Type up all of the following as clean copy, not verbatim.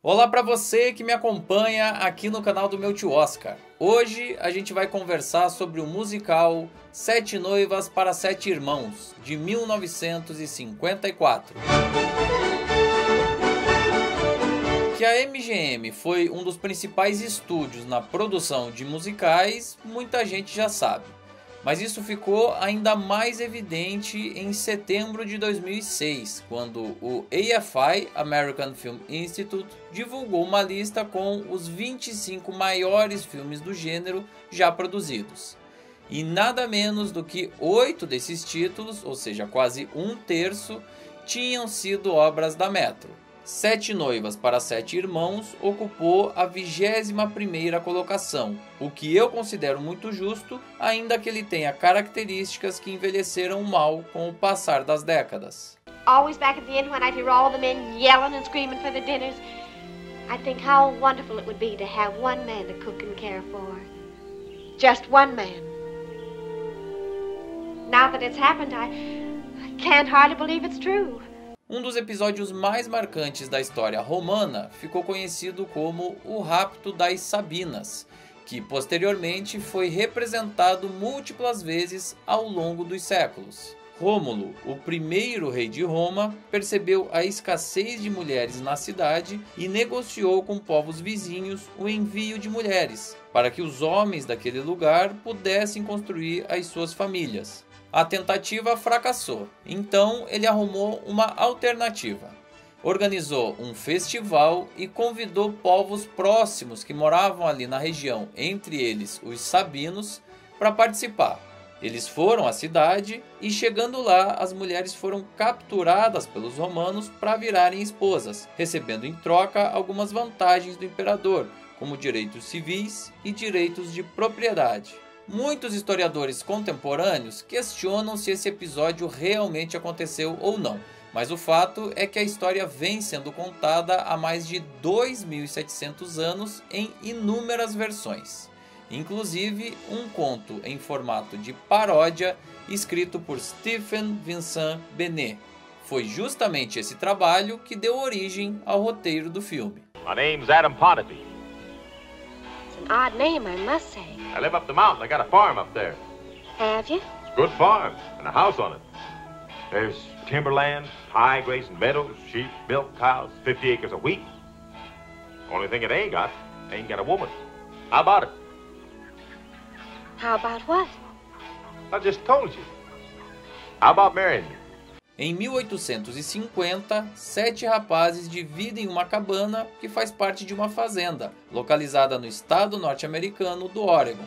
Olá para você que me acompanha aqui no canal do meu tio Oscar. Hoje a gente vai conversar sobre o musical Sete Noivas para Sete Irmãos, de 1954. Que a MGM foi um dos principais estúdios na produção de musicais, muita gente já sabe. Mas isso ficou ainda mais evidente em setembro de 2006, quando o AFI, American Film Institute, divulgou uma lista com os 25 maiores filmes do gênero já produzidos. E nada menos do que 8 desses títulos, ou seja, quase um terço, tinham sido obras da Metro. Sete Noivas para Sete Irmãos ocupou a 21ª colocação, o que eu considero muito justo, ainda que ele tenha características que envelheceram mal com o passar das décadas. Always back at the end when I'd hear all the men yelling and screaming for their dinners, I'd think how wonderful it would be to have one man to cook and care for. Just one man. Now that it's happened, I can't hardly believe it's true. Um dos episódios mais marcantes da história romana ficou conhecido como o Rapto das Sabinas, que posteriormente foi representado múltiplas vezes ao longo dos séculos. Rômulo, o primeiro rei de Roma, percebeu a escassez de mulheres na cidade e negociou com povos vizinhos o envio de mulheres, para que os homens daquele lugar pudessem construir as suas famílias. A tentativa fracassou, então ele arrumou uma alternativa. Organizou um festival e convidou povos próximos que moravam ali na região, entre eles os sabinos, para participar. Eles foram à cidade e, chegando lá, as mulheres foram capturadas pelos romanos para virarem esposas, recebendo em troca algumas vantagens do imperador, como direitos civis e direitos de propriedade. Muitos historiadores contemporâneos questionam se esse episódio realmente aconteceu ou não, mas o fato é que a história vem sendo contada há mais de 2.700 anos em inúmeras versões, inclusive um conto em formato de paródia escrito por Stephen Vincent Benet. Foi justamente esse trabalho que deu origem ao roteiro do filme. My name's Adam Poneby. An odd name, I must say. I live up the mountain. I got a farm up there. Have you? It's a good farm and a house on it. There's timberland, high grazing meadows, sheep, milk, cows, 50 acres of wheat. Only thing it ain't got a woman. How about it? How about what? I just told you. How about marrying me? Em 1850, 7 rapazes dividem uma cabana que faz parte de uma fazenda, localizada no estado norte-americano do Oregon.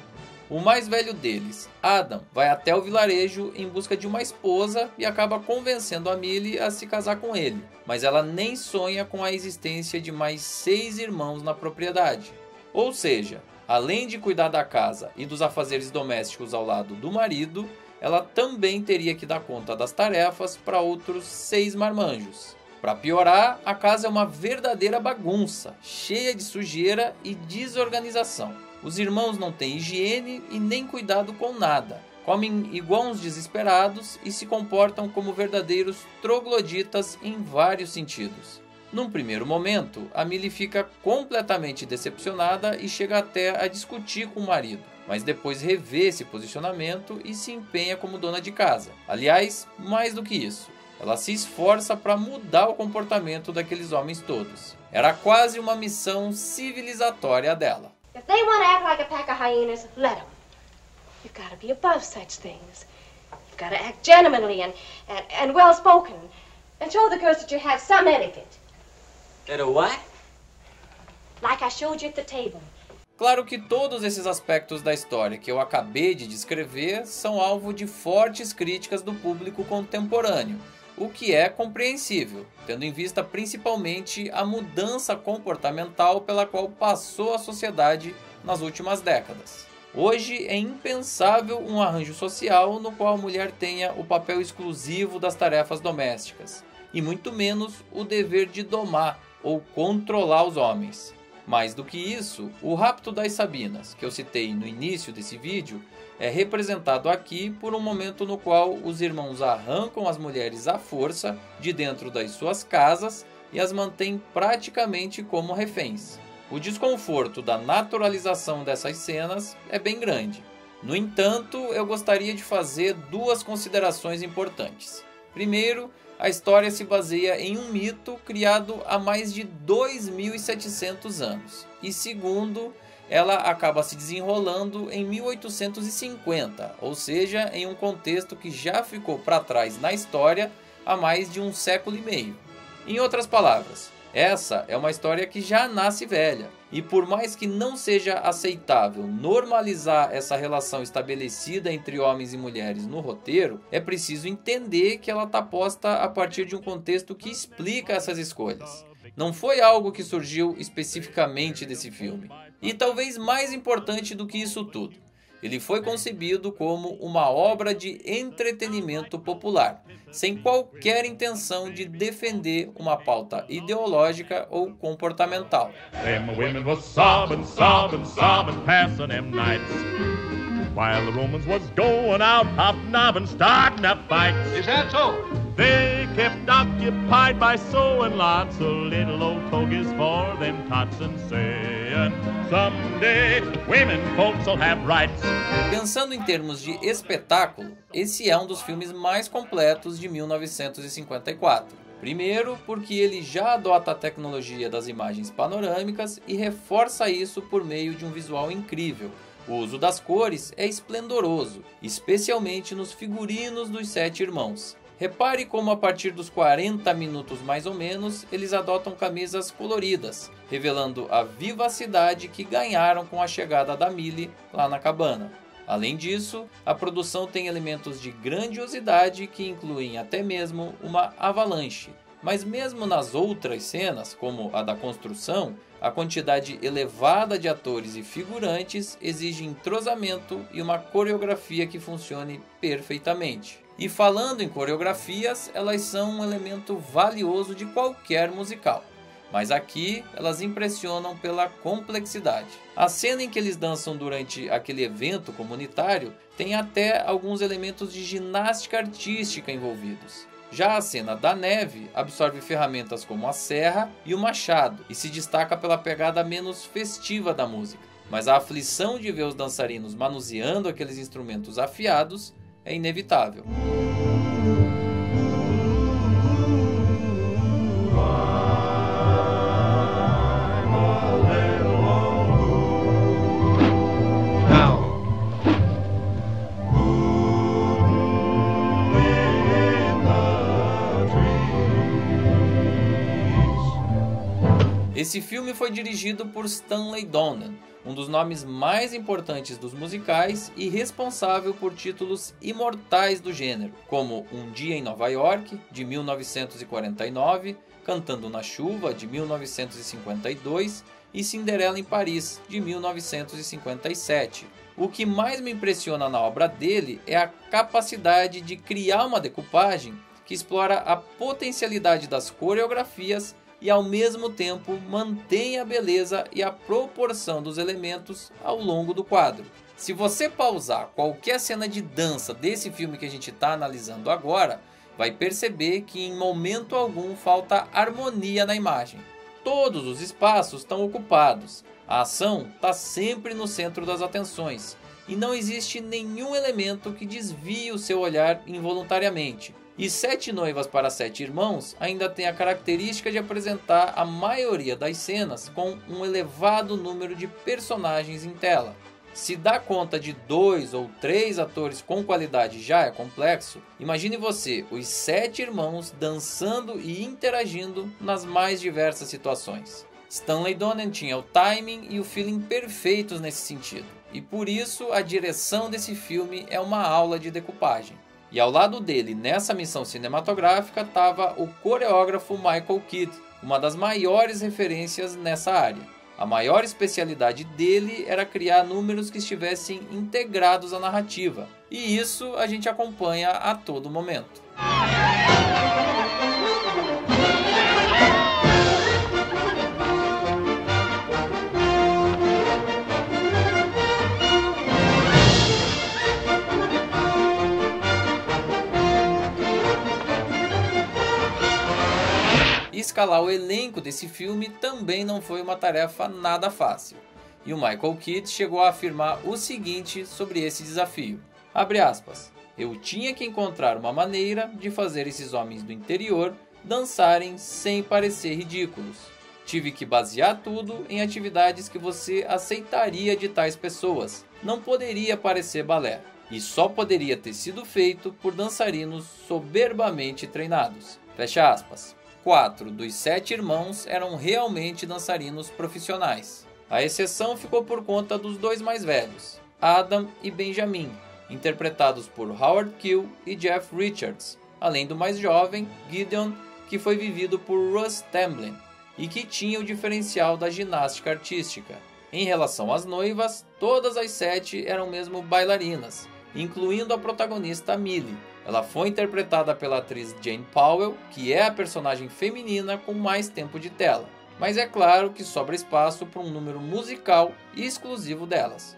O mais velho deles, Adam, vai até o vilarejo em busca de uma esposa e acaba convencendo a Millie a se casar com ele, mas ela nem sonha com a existência de mais 6 irmãos na propriedade. Ou seja, além de cuidar da casa e dos afazeres domésticos ao lado do marido, ela também teria que dar conta das tarefas para outros 6 marmanjos. Para piorar, a casa é uma verdadeira bagunça, cheia de sujeira e desorganização. Os irmãos não têm higiene e nem cuidado com nada. Comem igual uns desesperados e se comportam como verdadeiros trogloditas em vários sentidos. Num primeiro momento, a Millie fica completamente decepcionada e chega até a discutir com o marido, mas depois revê esse posicionamento e se empenha como dona de casa. Aliás, mais do que isso, ela se esforça para mudar o comportamento daqueles homens todos. Era quase uma missão civilizatória dela. If they want to act like a pack of hyenas, let them. You've got to be above such things. You've got to act gentlemanly and well-spoken, and show the girls that you have some etiquette. That a what? Like I showed you at the table. Claro que todos esses aspectos da história que eu acabei de descrever são alvo de fortes críticas do público contemporâneo, o que é compreensível, tendo em vista principalmente a mudança comportamental pela qual passou a sociedade nas últimas décadas. Hoje é impensável um arranjo social no qual a mulher tenha o papel exclusivo das tarefas domésticas, e muito menos o dever de domar ou controlar os homens. Mais do que isso, o Rapto das Sabinas, que eu citei no início desse vídeo, é representado aqui por um momento no qual os irmãos arrancam as mulheres à força de dentro das suas casas e as mantém praticamente como reféns. O desconforto da naturalização dessas cenas é bem grande. No entanto, eu gostaria de fazer duas considerações importantes. Primeiro, a história se baseia em um mito criado há mais de 2.700 anos. E segundo, ela acaba se desenrolando em 1850, ou seja, em um contexto que já ficou para trás na história há mais de um século e meio. Em outras palavras, essa é uma história que já nasce velha, e por mais que não seja aceitável normalizar essa relação estabelecida entre homens e mulheres no roteiro, é preciso entender que ela está posta a partir de um contexto que explica essas escolhas. Não foi algo que surgiu especificamente desse filme. E talvez mais importante do que isso tudo, ele foi concebido como uma obra de entretenimento popular, sem qualquer intenção de defender uma pauta ideológica ou comportamental. Them women was sobbing, sobbing, sobbing, passing them nights, while the Romans was going out, hobnobbing, starting up fights. Is that so? They kept occupied by sewing lots of little old togies for them tots and saying, someday women folks will have rights. Pensando em termos de espetáculo, esse é um dos filmes mais completos de 1954. Primeiro, porque ele já adota a tecnologia das imagens panorâmicas e reforça isso por meio de um visual incrível. O uso das cores é esplendoroso, especialmente nos figurinos dos 7 irmãos. Repare como a partir dos 40 minutos mais ou menos, eles adotam camisas coloridas, revelando a vivacidade que ganharam com a chegada da Millie lá na cabana. Além disso, a produção tem elementos de grandiosidade que incluem até mesmo uma avalanche. Mas mesmo nas outras cenas, como a da construção, a quantidade elevada de atores e figurantes exige entrosamento e uma coreografia que funcione perfeitamente. E falando em coreografias, elas são um elemento valioso de qualquer musical. Mas aqui elas impressionam pela complexidade. A cena em que eles dançam durante aquele evento comunitário tem até alguns elementos de ginástica artística envolvidos. Já a cena da neve absorve ferramentas como a serra e o machado e se destaca pela pegada menos festiva da música. Mas a aflição de ver os dançarinos manuseando aqueles instrumentos afiados é inevitável. Esse filme foi dirigido por Stanley Donen, um dos nomes mais importantes dos musicais e responsável por títulos imortais do gênero, como Um Dia em Nova York, de 1949, Cantando na Chuva, de 1952 e Cinderela em Paris, de 1957. O que mais me impressiona na obra dele é a capacidade de criar uma decupagem que explora a potencialidade das coreografias e ao mesmo tempo mantém a beleza e a proporção dos elementos ao longo do quadro. Se você pausar qualquer cena de dança desse filme que a gente está analisando agora, vai perceber que em momento algum falta harmonia na imagem. Todos os espaços estão ocupados, a ação está sempre no centro das atenções e não existe nenhum elemento que desvie o seu olhar involuntariamente. E Sete Noivas para Sete Irmãos ainda tem a característica de apresentar a maioria das cenas com um elevado número de personagens em tela. Se dar conta de 2 ou 3 atores com qualidade já é complexo, imagine você, os 7 irmãos dançando e interagindo nas mais diversas situações. Stanley Donen tinha o timing e o feeling perfeitos nesse sentido, e por isso a direção desse filme é uma aula de decupagem. E ao lado dele, nessa missão cinematográfica, estava o coreógrafo Michael Kidd, uma das maiores referências nessa área. A maior especialidade dele era criar números que estivessem integrados à narrativa, e isso a gente acompanha a todo momento. escalar o elenco desse filme também não foi uma tarefa nada fácil. E o Michael Keaton chegou a afirmar o seguinte sobre esse desafio, abre aspas, eu tinha que encontrar uma maneira de fazer esses homens do interior dançarem sem parecer ridículos. Tive que basear tudo em atividades que você aceitaria de tais pessoas. Não poderia parecer balé. E só poderia ter sido feito por dançarinos soberbamente treinados. Fecha aspas. 4 dos 7 irmãos eram realmente dançarinos profissionais. A exceção ficou por conta dos 2 mais velhos, Adam e Benjamin, interpretados por Howard Keel e Jeff Richards, além do mais jovem, Gideon, que foi vivido por Russ Tamblyn e que tinha o diferencial da ginástica artística. Em relação às noivas, todas as 7 eram mesmo bailarinas, incluindo a protagonista Millie. Ela foi interpretada pela atriz Jane Powell, que é a personagem feminina com mais tempo de tela. Mas é claro que sobra espaço para um número musical exclusivo delas.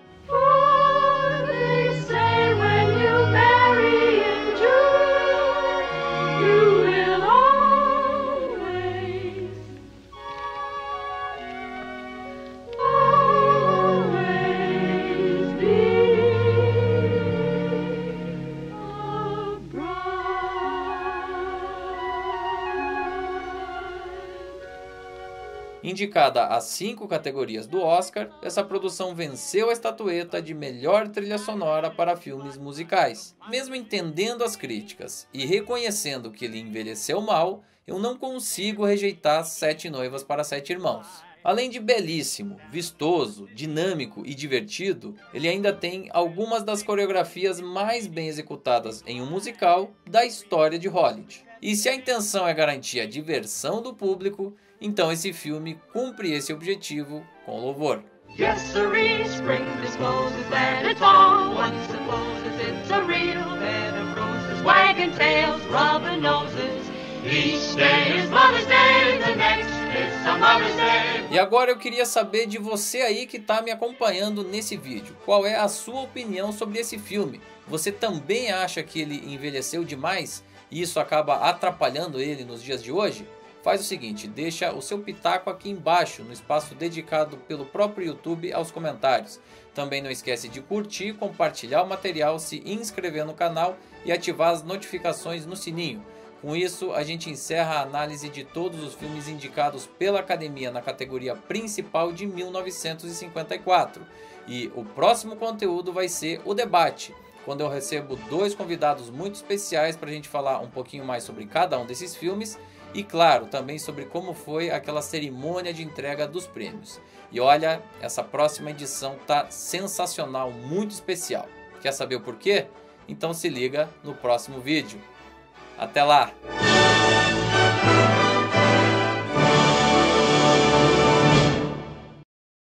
Indicada a 5 categorias do Oscar, essa produção venceu a estatueta de melhor trilha sonora para filmes musicais. Mesmo entendendo as críticas e reconhecendo que ele envelheceu mal, eu não consigo rejeitar 7 Noivas para 7 Irmãos. Além de belíssimo, vistoso, dinâmico e divertido, ele ainda tem algumas das coreografias mais bem executadas em um musical da história de Hollywood. E se a intenção é garantir a diversão do público, então esse filme cumpre esse objetivo com louvor. Yes, sirree, spring discloses that it's all one supposes it's a real bed of roses, wagging tails, rubbing noses. Each day is Mother's Day, the next is some Mother's Day. E agora eu queria saber de você aí que está me acompanhando nesse vídeo. Qual é a sua opinião sobre esse filme? Você também acha que ele envelheceu demais e isso acaba atrapalhando ele nos dias de hoje? Faz o seguinte, deixa o seu pitaco aqui embaixo, no espaço dedicado pelo próprio YouTube aos comentários. Também não esquece de curtir, compartilhar o material, se inscrever no canal e ativar as notificações no sininho. Com isso, a gente encerra a análise de todos os filmes indicados pela Academia na categoria principal de 1954. E o próximo conteúdo vai ser o debate, quando eu recebo 2 convidados muito especiais para a gente falar um pouquinho mais sobre cada um desses filmes e, claro, também sobre como foi aquela cerimônia de entrega dos prêmios. E olha, essa próxima edição tá sensacional, muito especial. Quer saber o porquê? Então se liga no próximo vídeo. Até lá!